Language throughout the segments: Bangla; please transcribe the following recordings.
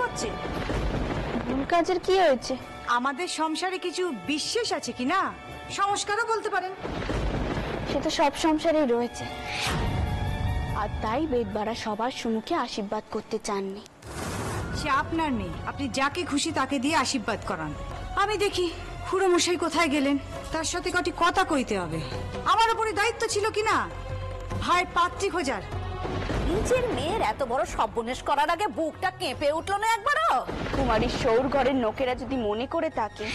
করছে। ভুল কাজের কি হয়েছে? আমাদের সংসারে কিছু বিশেষ আছে কি না, সংস্কারও বলতে পারেন। সে তো সব সংসারেই রয়েছে, আর তাই বেদবাড়া সবার সম্মুখে আশীর্বাদ করতে চাননি। সে আপনার মেয়ে, আপনি যাকে খুশি তাকে দিয়ে আশীর্বাদ করান। আমি দেখি খুড়ো মশাই কোথায় গেলেন, তার সাথে কটি কথা কইতে হবে। আমার উপরে দায়িত্ব ছিল কি না ভাইয়ের পাত্রী খোঁজার। নিজের মেয়ের এত বড় সর্বনাশ করার আগে বুকটা কেঁপে উঠলো না একবারও? কুমারীর সৌর ঘরের লোকেরা যদি মনে করে থাকে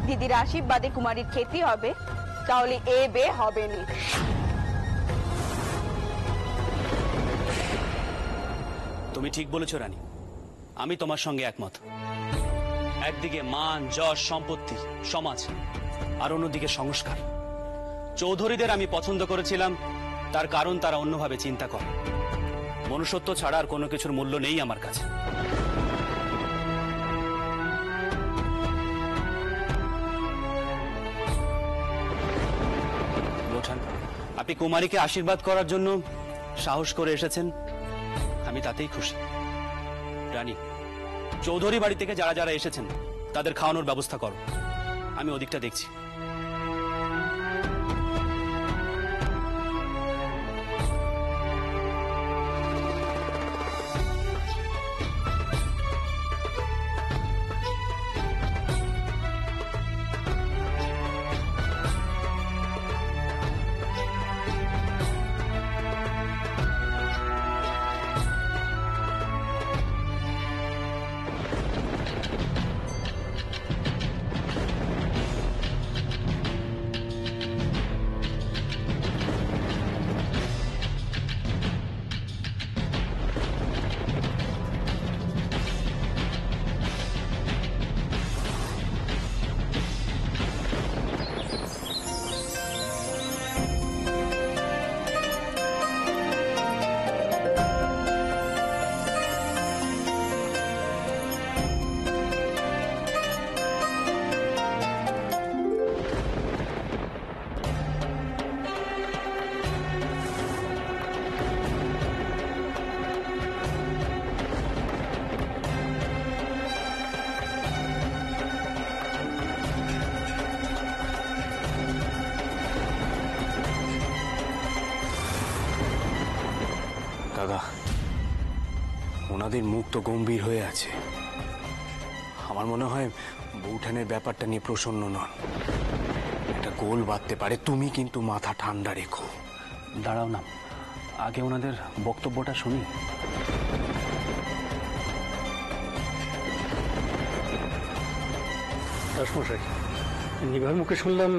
দিদির আশীর্বাদে কুমারীর ক্ষতি হবে, তাহলে এ বে হবে না। তুমি ঠিক বলেছো রানী, আমি তোমার সঙ্গে একমত। একদিকে মান, যশ, সম্পত্তি, সমাজ, আর অন্যদিকে সংস্কার। চৌধুরীদের আমি পছন্দ করেছিলাম, তার কারণ তারা অন্যভাবে চিন্তা করে। মনুষ্যত্ব ছাড়া আর কোনো কিছুর মূল্য নেই আমার কাছে। বোঠান, আপনি কুমারীকে আশীর্বাদ করার জন্য সাহস করে এসেছেন, আমি তাতেই খুশি। রানী, চৌধুরী বাড়ি থেকে যারা যারা এসেছেন তাদের খাওয়ানোর ব্যবস্থা করো, আমি ওদিকটা দেখছি। দাদা, ওনাদের মুখ তো গম্ভীর হয়ে আছে। আমার মনে হয় বৌঠানের ব্যাপারটা নিয়ে প্রসন্ন নন, একটা গোল বাঁধতে পারে। তুমি কিন্তু মাথা ঠান্ডা রেখো। দাঁড়াও না, আগে ওনাদের বক্তব্যটা শুনি। দাসমশাই, নিভার মুখে শুনলাম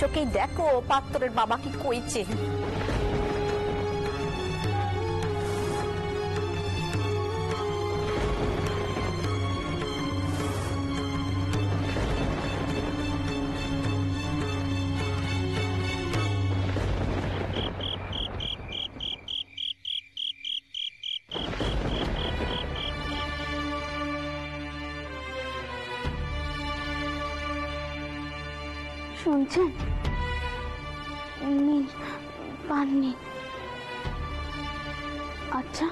চোখেই দেখো পাত্রের বাবা কি কইছে। শুনছেন? পাননি। আচ্ছা,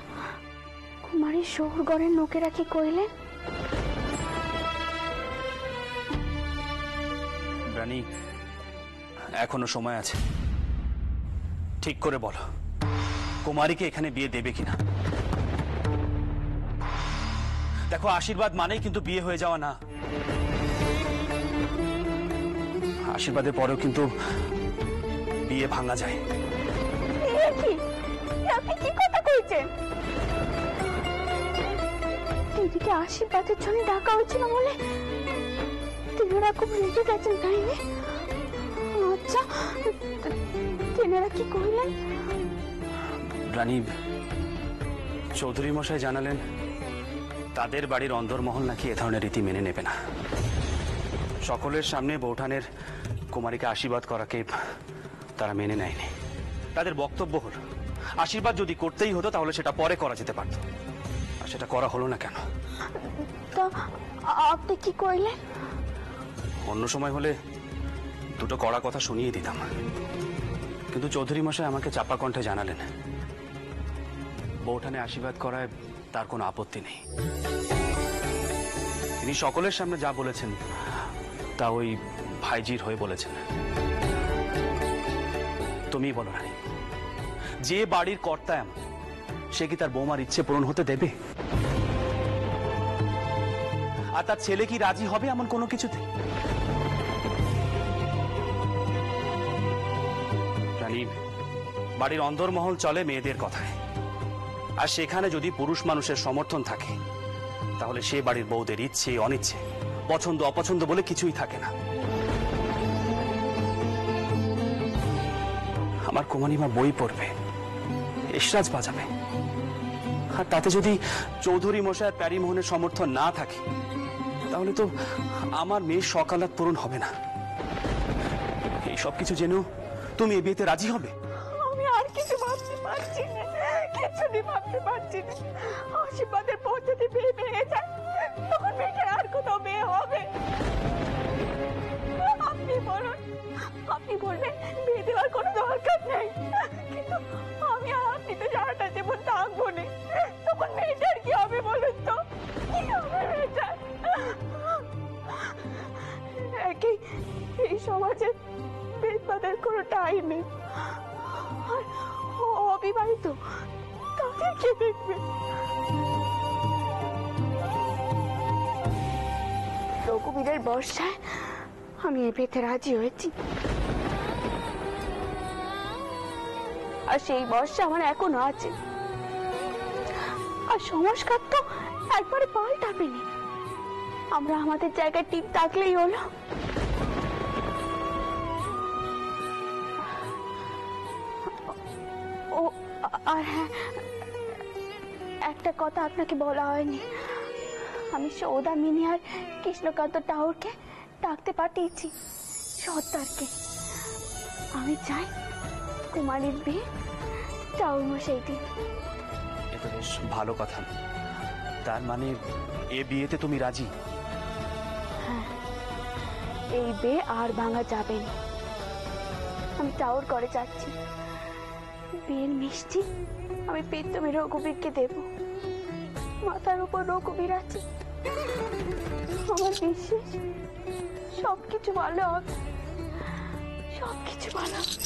কুমারীর শহরগড়ের লোকেরা কি কইলেন? রানী, এখনো সময় আছে, ঠিক করে বলো কুমারীকে এখানে বিয়ে দেবে কিনা। দেখো, আশীর্বাদ মানেই কিন্তু বিয়ে হয়ে যাওয়া না। আশীর্বাদের পরেও কিন্তু বিয়ে ভাঙা যায়। আপনি কি কথা কইছেন? দিদিকে আশীর্বাদের জন্য ডাকা হয়েছিল বলে তিনারা খুব রেগে গেছেন, তাই না? আচ্ছা, তিনারা কি কইলেন? রানী, চৌধুরী মশাই জানালেন তাদের বাড়ির অন্দরমহল নাকি এ ধরনের রীতি মেনে নেবে না। সকলের সামনে বৌঠানের কুমারীকে আশীর্বাদ করাকে তারা মেনে নেয়নি। তাদের বক্তব্য হলো আশীর্বাদ যদি করতেই হতো তাহলে সেটা পরে করা যেতে পারত, আর সেটা করা হলো না কেন? তা আপনি কি করলেন? অন্য সময় হলে দুটো কড়া কথা শুনিয়ে দিতাম, কিন্তু চৌধুরী মশাই আমাকে চাপা কণ্ঠে জানালেন বৌঠানে আশীর্বাদ করায় তার কোনো আপত্তি নেই। তিনি সকলের সামনে যা বলেছেন তা ওই ভাইজির হয়ে বলেছেন। তুমি বলো রানী, যে বাড়ির কর্তা এমন সে কি তার বৌমার ইচ্ছে পূরণ হতে দেবে? আর তার ছেলে কি রাজি হবে এমন কোনো কিছুতে? রানী, বাড়ির অন্দরমহল চলে মেয়েদের কথায়, আর সেখানে যদি পুরুষ মানুষের সমর্থন থাকে তাহলে সে বাড়ির বউদের ইচ্ছে অনিচ্ছে, পছন্দ অপছন্দ বলে কিছুই থাকে না। আমার কুমারীমা বই পড়বে, এসরাজ বাজাবে, আর তাতে যদি চৌধুরী মশাই প্যারিমোহনের সমর্থন না থাকে তাহলে তো আমার মেয়ের সকালাত পূরণ হবে না। এই সব কিছু জেনেও তুমি এ বিয়েতে রাজি হবে? আমি আর কিছু ভাবতে পারছি না, কিছুই ভাবতে পারছি না। আশীর্বাদের পর যদি বিয়ে ভেঙে যায় তখন মেয়েটার আর কোথাও বিয়ে হবে? আপনি বলুন, আপনি বলবেন বিয়ে দেওয়ার কোনো দরকার নেই, কিন্তু আমি আর আপনি তো সারাটা জীবন থাকবো না, তখন মেয়েটার কি হবে বলুন তো? কি হবে মেয়েটার? এই সমাজে বেদবাদের কোনো টাইম নেই, আর অবিবাহিত তাদের কে দেখবে? রঘুবীরের বর্ষায় আমি এ পেতে রাজি হয়েছি, আর সেই বর্ষা আমার এখনো আছে। আর সংস্কার তো একবারে পাল্টাবেনি, আমরা আমাদের জায়গায় টিপ থাকলেই হলো। ও আর হ্যাঁ, একটা কথা আপনাকে বলা হয়নি, আমি সৌদামিনী আর কৃষ্ণকান্ত টাউরকে ডাকতে পাঠিয়েছি সর্দারকে। আমি চাই কুমারীর বিয়ে টাউর মশাই দিন। এ তো বেশ ভালো কথা। তার মানে এ বিয়েতে তুমি রাজি? হ্যাঁ, এই বিয়ে আর ভাঙা যাবে না। আমি টাউর করে যাচ্ছি, বিয়ের মিষ্টি আমি প্রীতমে রঘুবীরকে দেব। মাথার উপর রঘুবীর আছে, আমার বিশ্বাস সবকিছু ভালো হবে, সবকিছু ভালো হবে।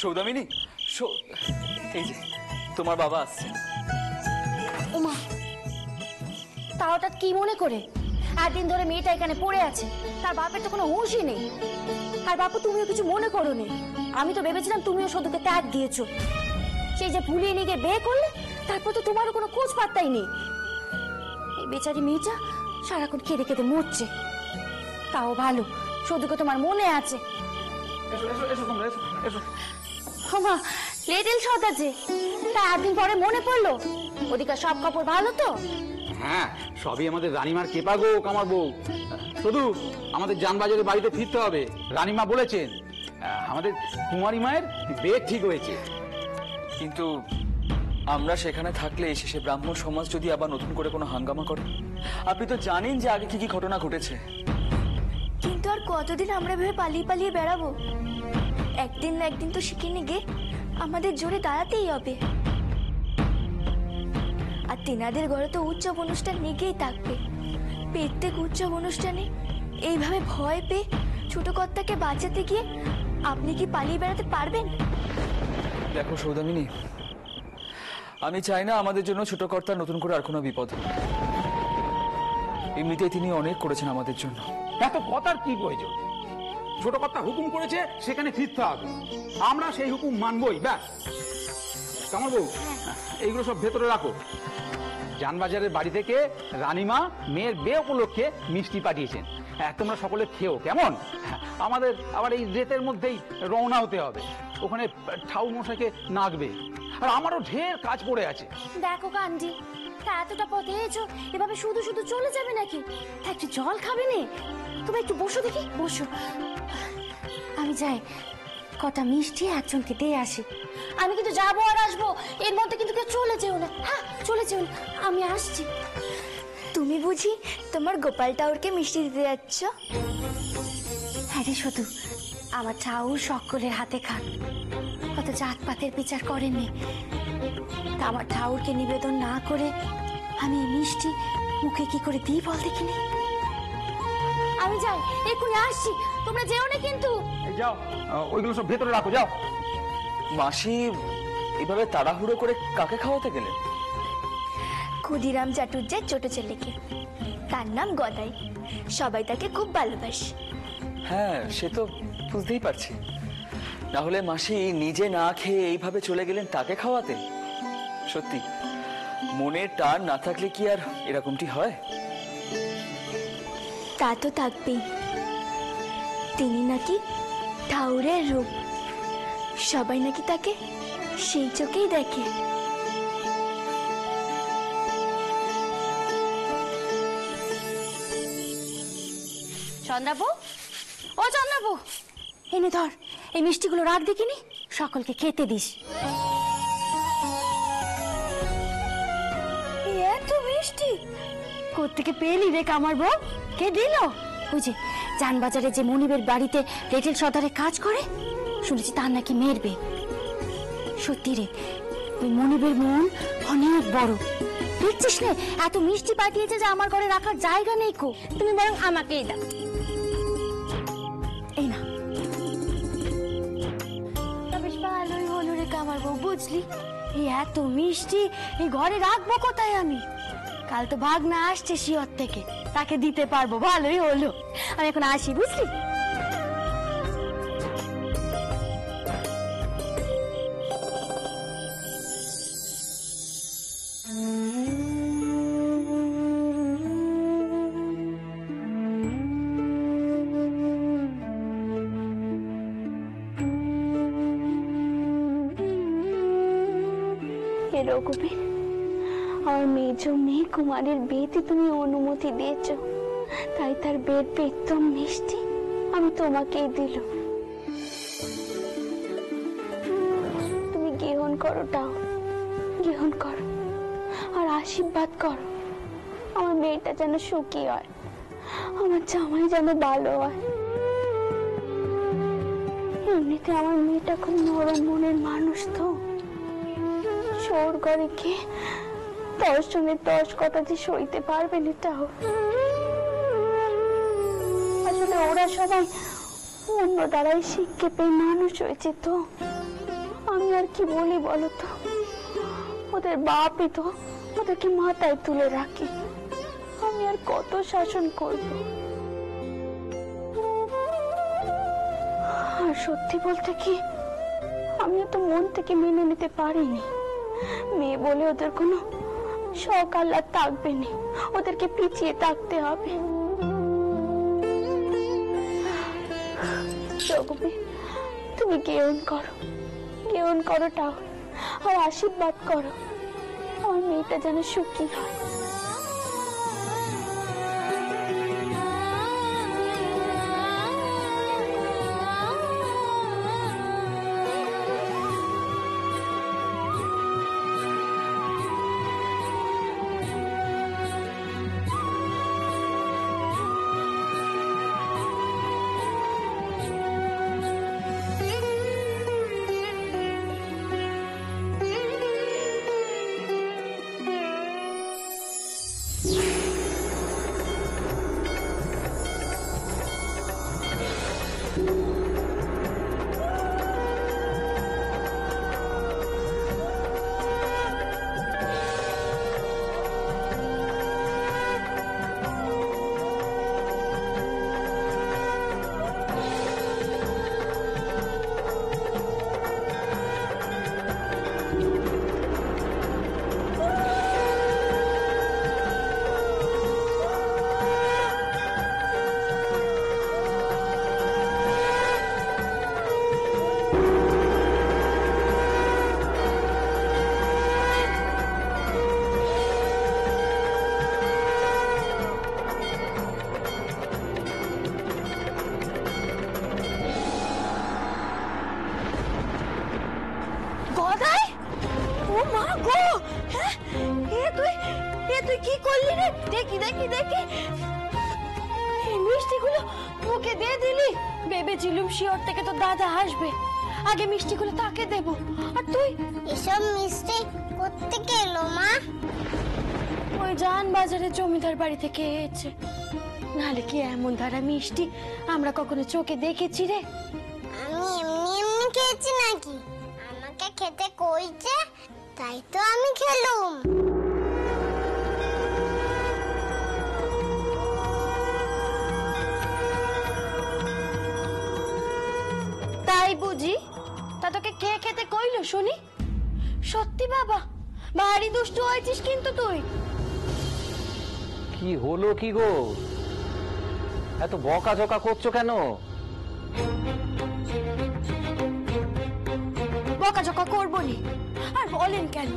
সৌদামিনী, এই যে তোমার বাবা আসছে। ওমা, তা হঠাৎ কি মনে করে? একদিন ধরে মেয়েটা এখানে পড়ে আছে, তার বাপের তো কোনো হুঁশই নেই। আর বাপু, তুমিও কিছু মনে করো নি। আমি তো ভেবেছিলাম তুমিও সদুকে ত্যাগ দিয়েছো। সেই যে ভুলিয়ে নিয়ে গিয়ে বিয়ে করলে, তারপর তো তোমারও কোনো খোঁজ পাত্তাই নেই। এই বেচারি মেয়েটা সারাক্ষণ কেঁদে কেঁদে মরছে। তাও ভালো, সদুকে তোমার মনে আছে। মা, লিটল সৎ আছে, তা একদিন পরে মনে পড়লো। ওদিকে সব খবর ভালো তো? হ্যাঁ, সবই আমাদের রানীমার কৃপা গো কামার বউ। শুধু আমাদের জানবাজারে বাড়িতে ফিরতে হবে। রানীমা বলেছেন আমাদের কুমারী মায়ের বিয়ে ঠিক হয়েছে। কিন্তু আমরা সেখানে থাকলে শেষে ব্রাহ্মণ সমাজ যদি আবার নতুন করে কোনো হাঙ্গামা করে? আপনি তো জানেন যে আগে কি কি ঘটনা ঘটেছে। কিন্তু আর কতদিন আমরা ভেবে পালিয়ে পালিয়ে বেড়াবো? একদিন না একদিন তো শিখিনি গে আমাদের জোরে দাঁড়াতেই হবে। আর তেনাদের ঘরে তো উৎসব অনুষ্ঠান লেগেই থাকবে। প্রত্যেক উৎসব অনুষ্ঠানে এইভাবে ভয় পেয়ে ছোট কর্তাকে বাঁচাতে গিয়ে আপনি কি পালিয়ে বেড়াতে পারবেন? দেখো সৌদামিনী, আমি চাই না আমাদের জন্য ছোট কর্তার নতুন করে আর কোনো বিপদ। এমনিতেই তিনি অনেক করেছেন আমাদের জন্য। এত কথার কি প্রয়োজন? ছোট কর্তা হুকুম করেছে সেখানে ফিরতে হবে, আমরা সেই হুকুম মানবই, ব্যাস। কামার বউ, এইগুলো সব ভেতরে রাখো। জানবাজারের বাড়ি থেকে রানীমা মেয়ের বিয়ে উপলক্ষে মিষ্টি পাঠিয়েছেন, তোমরা সকলে খেও, কেমন? আমাদের আবার এই রেতের মধ্যেই রওনা হতে হবে, ওখানে ঠাউর মশাইকে নাচবে, আর আমারও ঢের কাজ পড়ে আছে। দেখো কান্ডি, তা এতটা পথে এসো, এভাবে শুধু শুধু চলে যাবে নাকি? তা একটু জল খাবে নে, তুমি একটু বসো দেখি, বসো। আমি যাই, কটা মিষ্টি একজনকে দিয়ে আসি। আমি কিন্তু যাবো আর আসবো, এর মধ্যে কিন্তু কেউ চলে যেও না। হ্যাঁ, চলে যেও না, আমি আসছি। তুমি বুঝি তোমার গোপাল টাউরকে মিষ্টি দিতে যাচ্ছ? হ্যাঁ রে, শুধু আমার ঠাউর সকলের হাতে খান, কত জাতপাতের বিচার করেননি। তা আমার ঠাউরকে নিবেদন না করে আমি এই মিষ্টি মুখে কি করে দিই বল দেখিনি। আমি যাই, এক্ষুনি আসছি, তোমরা যেও না কিন্তু। যাও, ওইগুলো সব ভেতরে রাখো, যাও। মাসি এভাবে তাড়াহুড়ো করে কাকে খাওয়াতে গেলেন? ক্ষুদিরাম চাটুর্যের ছোট ছেলেকে, তার নাম গদাই, সবাই তাকে খুব ভালোবাসে। হ্যাঁ, সে তো বুঝতেই পারছি। না হলে মাসি নিজে না খেয়ে এইভাবে চলে গেলেন তাকে খাওয়াতে? সত্যি মনের টান না থাকলে কি আর এরকমটি হয়? তা তো থাকবেই, তিনি নাকি ঠাউরের রূপ, সবাই নাকি তাকে সেই চোখেই দেখে। চন্দ্রাবু, ও চন্দ্রাবু, এনে ধর, এই মিষ্টিগুলো রাখ দেখিনি, সকলকে খেতে দিস। এত মিষ্টি কোত্থেকে পেলি রে কামার বউ? কে দিল? ওই যে জানবাজারে যে মনিবের বাড়িতে রেটেল সর্দারে কাজ করে, শুনেছি তার নাকি মেয়ের বিয়ে। সত্যি রে, ওই মনিবের মন অনেক বড়, দেখছিস না এত মিষ্টি পাঠিয়েছে যে আমার ঘরে রাখার জায়গা নেই। কো তুমি বরং আমাকেই দাও, এই না। বেশ ভালোই হলো রে কামার বউ, বুঝলি? এই এত মিষ্টি এই ঘরে রাখবো কোথায় আমি? কাল তো ভাগনা আসছে শিয়র থেকে, তাকে দিতে পারবো, ভালোই হলো। আমি এখন আসি, বুঝলি? রঘুবীর, আমার মেজ মেয়ে কুমারের বিয়েতে তুমি অনুমতি দিয়েছ, তাই তার বিয়ের প্রীতম মিষ্টি আমি তোমাকেই দিল। তুমি গ্রহণ করো ঠাউর, গ্রহণ করো আর আশীর্বাদ করো আমার মেয়েটা যেন সুখী হয়, আমার জামাই যেন ভালো হয়। এমনিতে আমার মেয়েটা খুব নরম মনের মানুষ, তো ওর ঘরে গিয়ে 10 জনের 10 কথা যে সইতে পারবেন, এটাও আসলে ওরা সবাই অন্য দ্বারাই শিক্ষা পেয়ে মানুষ হয়েছে। তো আমি আর কি বলি বলো তো, ওদের বাপই তো ওদেরকে মাথায় তুলে রাখে, আমি আর কত শাসন করব? আর সত্যি বলতে কি, আমিও তো মন থেকে মেনে নিতে পারিনি, মেয়ে বলে ওদের কোনো শখ আহ্লাদ থাকবে না, ওদেরকে পিছিয়ে থাকতে হবে। তুমি গ্রহণ করো, গ্রহণ করো ঠাকুর, আর আশীর্বাদ করো আমার মেয়েটা যেন সুখী হয়। দেখি দেখি এই মিষ্টিগুলো মুখে দিয়ে দিলি। ভেবেছিলুম শিওর থেকে তো দাদা আসবে, আগে মিষ্টিগুলো তাকে দেব। আর তুই এসব মিষ্টি কোত্থেকে এলো মা? ওই জান বাজারে জমিদার বাড়ি থেকে এসেছে। নাহলে কি এমন ধারা মিষ্টি আমরা কখনো চোখে দেখেছি রে? আমি এমনি এমনি খেয়েছি নাকি? আমাকে খেতে কইছে তাই তো আমি খেলুম। তাই বুঝি? তা তোকে কে খেতে কইলো শুনি? সত্যি বাবা, ভারী দুষ্টু হয়েছিস কিন্তু তুই। কি হলো কি গো, এত বকাঝকা করছো কেন? বকাঝকা করবো নি, আর বলেন কেন?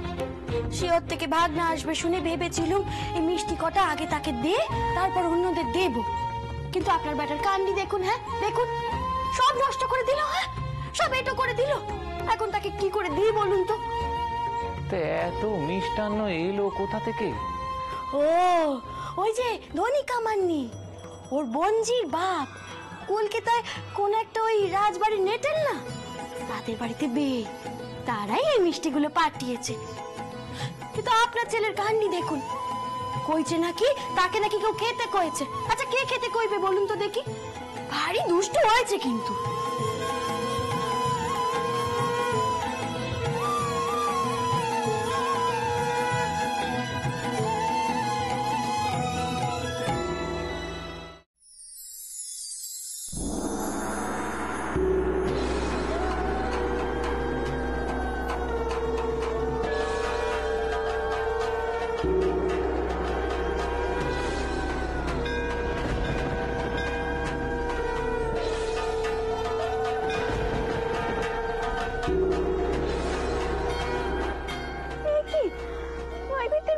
শিওর থেকে ভাগনা আসবে শুনে ভেবেছিলুম এই মিষ্টি কটা আগে তাকে দে, তারপর অন্যদের দেব। কিন্তু আপনার ব্যাটার কান্ডি দেখুন। হ্যাঁ দেখুন, সব নষ্ট করে দিল। হ্যাঁ সব এটো করে দিল। এখন তাকে কি করে দিই বলুন তো? এত মিষ্টান্ন এলো কোথা থেকে? ও ওই যে ধনী কামান্নি, ওর বঞ্জির বাপ কলকাতায় কোন একটা ওই রাজবাড়ির নেটেল না, তাদের বাড়িতে বিয়ে, তারাই এই মিষ্টিগুলো পাঠিয়েছে। কিন্তু আপনার ছেলের কাহিনী দেখুন, কইছে নাকি তাকে নাকি কেউ খেতে কয়েছে। আচ্ছা কে খেতে কইবে বলুন তো দেখি? ভারী দুষ্টু হয়েছে কিন্তু।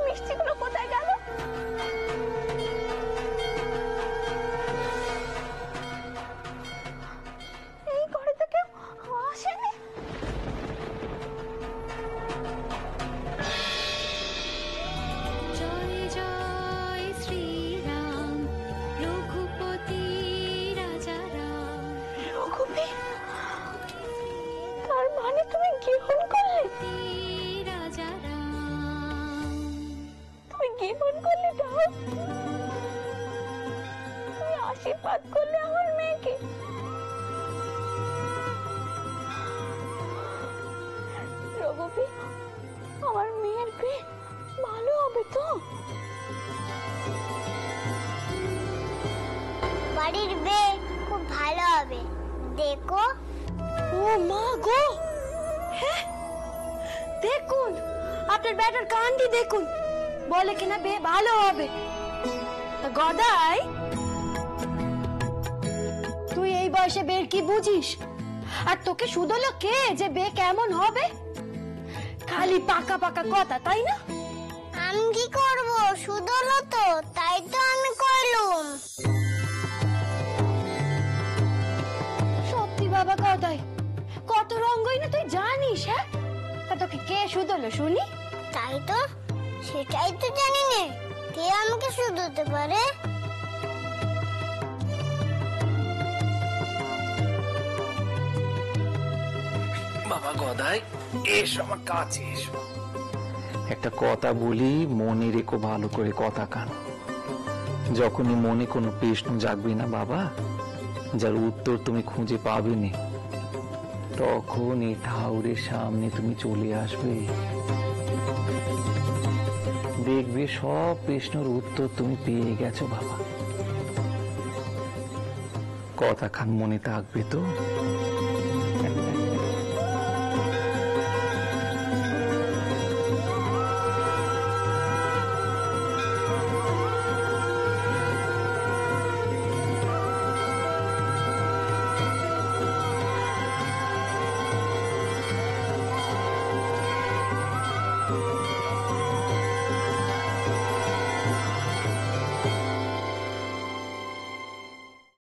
মিষ্টিগুলো কোথায় গেল? এই ঘরে তো কেউ আসেনি। জয় জয় শ্রীরাম রঘুপতি রাজা রাম। রঘুপতি, তার মানে তুমি গ্রহণ করলে? রাজা রাম, তুমি গ্রহণ করলে দাও, তুমি আশীর্বাদ করলে আমার মেয়েকে। রঘুপতি, আমার মেয়ের বিয়ে ভালো হবে তো? বাড়ির বিয়ে খুব ভালো হবে, দেখো। ও মা গো, হ্যাঁ দেখুন আপনার ব্যাটার কান্ডি দেখুন, বলে কিনা বে ভালো হবে। তা গদাই, তুই এই বয়সে বের কি বুঝিস? আর তোকে শুধলো কে যে বে কেমন হবে? খালি পাকা পাকা কথা, তাই না? আমি কি করব, শুধলো তো, তাই তো আমি করলুম। সত্যি বাবা গদাই, কত রঙ্গই না তুই জানিস। হ্যাঁ তা তোকে কে শুধলো শুনি? তাই তো, সেটাই তো জানি না, কে আমাকে শুধোতে পারে। বাবা গদাই, এসো আমার কাছে এসো। একটা কথা বলি, মনে রেখো ভালো করে কথা কান। যখনই মনে কোনো প্রশ্ন জাগবে না বাবা, যার উত্তর তুমি খুঁজে পাবে না, তখন এই ঠাউরের সামনে তুমি চলে আসবে। দেখবে সব প্রশ্নের উত্তর তুমি পেয়ে গেছো বাবা। কথা খান মনে থাকবে তো?